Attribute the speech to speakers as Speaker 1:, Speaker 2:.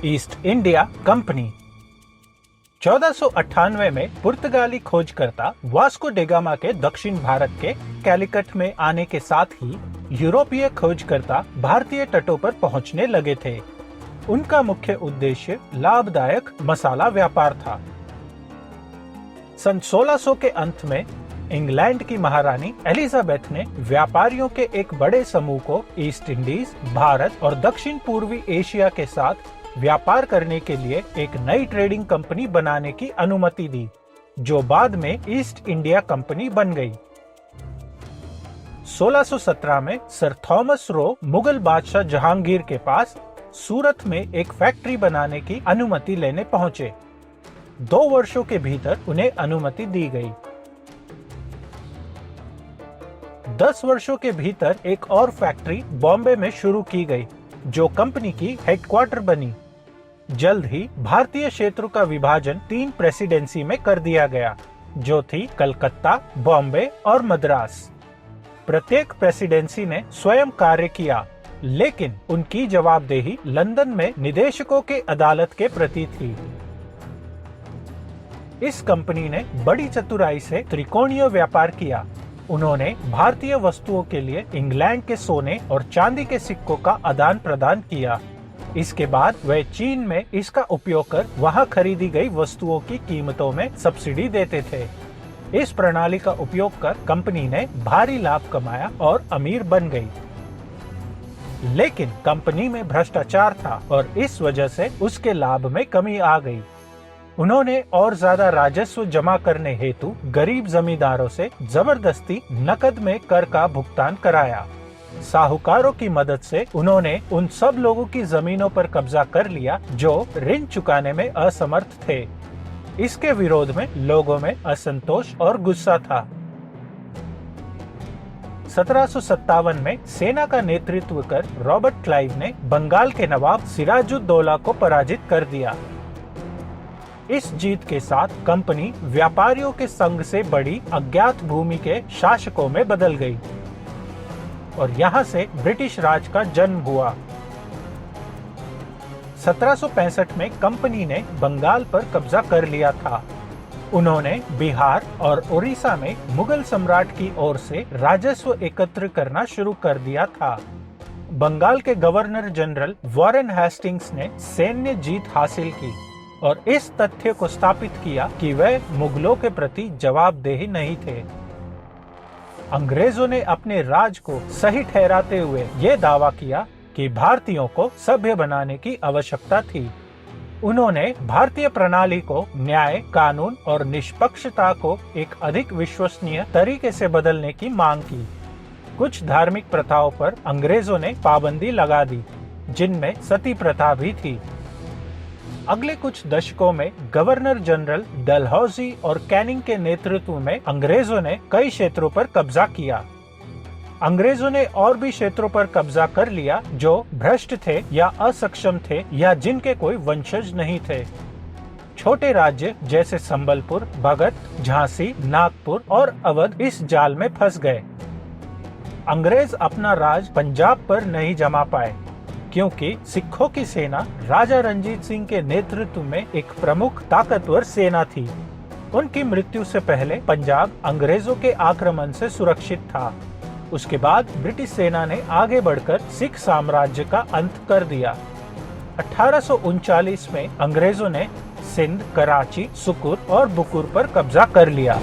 Speaker 1: East India company 1498 में पुर्तगाली खोजकर्ता वास्को डे गामा के दक्षिण भारत के कैलिकट में आने के साथ ही यूरोपीय खोजकर्ता भारतीय तटों पर पहुंचने लगे थे। उनका मुख्य उद्देश्य लाभदायक मसाला व्यापार था। सन 1600 के अंत में इंग्लैंड की महारानी एलिजाबेथ ने व्यापारियों के एक बड़े समूह को ईस्ट इंडीज, भारत और दक्षिण पूर्वी एशिया के साथ व्यापार करने के लिए एक नई ट्रेडिंग कंपनी बनाने की अनुमति दी, जो बाद में ईस्ट इंडिया कंपनी बन गई। 1617 में सर थॉमस रो मुगल बादशाह जहांगीर के पास सूरत में एक फैक्ट्री बनाने की अनुमति लेने पहुंचे। 2 वर्षों के भीतर उन्हें अनुमति दी गई। 10 वर्षों के भीतर एक और फैक्ट्री बॉम्बे में शुरू की गई, जो कंपनी की हेडक्वार्टर बनी। जल्द ही भारतीय क्षेत्रों का विभाजन 3 प्रेसिडेंसी में कर दिया गया, जो थी कलकत्ता, बॉम्बे और मद्रास। प्रत्येक प्रेसिडेंसी ने स्वयं कार्य किया, लेकिन उनकी जवाबदेही लंदन में निदेशकों के अदालत के प्रति थी। इस कंपनी ने बड़ी चतुराई से त्रिकोणीय व्यापार किया। उन्होंने भारतीय वस्तुओं के लिए इंग्लैंड के सोने और चांदी के सिक्कों का आदान प्रदान किया। इसके बाद वे चीन में इसका उपयोग कर वहां खरीदी गई वस्तुओं की कीमतों में सब्सिडी देते थे। इस प्रणाली का उपयोग कर कंपनी ने भारी लाभ कमाया और अमीर बन गई। लेकिन कंपनी में भ्रष्टाचार था और इस वजह से उसके लाभ में कमी आ गई। उन्होंने और ज्यादा राजस्व जमा करने हेतु गरीब जमींदारों से जबरदस्ती नकद में कर का भुगतान कराया। साहूकारों की मदद से उन्होंने उन सब लोगों की जमीनों पर कब्जा कर लिया जो ऋण चुकाने में असमर्थ थे। इसके विरोध में लोगों में असंतोष और गुस्सा था। 1757 में सेना का नेतृत्व कर रॉबर्ट क्लाइव ने बंगाल के नवाब सिराजुद्दौला को पराजित कर दिया। इस जीत के साथ कंपनी व्यापारियों के संघ से बड़ी अज्ञात भूमि के शासकों में बदल गई और यहाँ से ब्रिटिश राज का जन्म हुआ। 1765 में कंपनी ने बंगाल पर कब्जा कर लिया था। उन्होंने बिहार और उड़ीसा में मुगल सम्राट की ओर से राजस्व एकत्र करना शुरू कर दिया था। बंगाल के गवर्नर जनरल वॉरेन हेस्टिंग्स ने सैन्य जीत हासिल की और इस तथ्य को स्थापित किया कि वे मुगलों के प्रति जवाबदेह नहीं थे। अंग्रेजों ने अपने राज को सही ठहराते हुए ये दावा किया कि भारतीयों को सभ्य बनाने की आवश्यकता थी। उन्होंने भारतीय प्रणाली को न्याय, कानून और निष्पक्षता को एक अधिक विश्वसनीय तरीके से बदलने की मांग की। कुछ धार्मिक प्रथाओं पर अंग्रेजों ने पाबंदी लगा दी, जिनमें सती प्रथा भी थी। अगले कुछ दशकों में गवर्नर जनरल डलहौजी और कैनिंग के नेतृत्व में अंग्रेजों ने कई क्षेत्रों पर कब्जा किया। अंग्रेजों ने और भी क्षेत्रों पर कब्जा कर लिया जो भ्रष्ट थे या असक्षम थे या जिनके कोई वंशज नहीं थे। छोटे राज्य जैसे संबलपुर, भगत, झांसी, नागपुर और अवध इस जाल में फंस गए। अंग्रेज अपना राज पंजाब पर नहीं जमा पाए, क्योंकि सिखों की सेना राजा रंजीत सिंह के नेतृत्व में एक प्रमुख ताकतवर सेना थी। उनकी मृत्यु से पहले पंजाब अंग्रेजों के आक्रमण से सुरक्षित था। उसके बाद ब्रिटिश सेना ने आगे बढ़कर सिख साम्राज्य का अंत कर दिया। 1839 में अंग्रेजों ने सिंध, कराची, सुकुर और बुकुर पर कब्जा कर लिया।